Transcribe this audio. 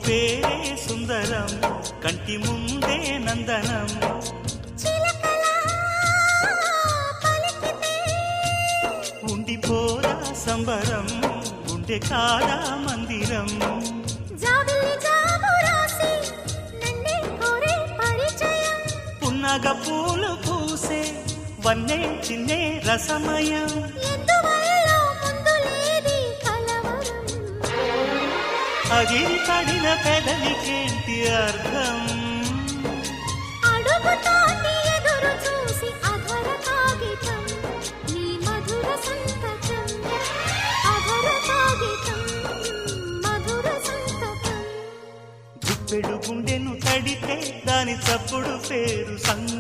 పేరే సుందరం కంటి ముందే నందనం ఉండిపోరా సంబరం ఉండే కాదా మందిరం పున్నగ పూలు పూసే వన్నే చిన్నే రసమయం అగిరి పడిన పెదవికేంటి అర్థం గుప్పెడు గుండెను తడితే దాని చప్పుడు పేరు సంగ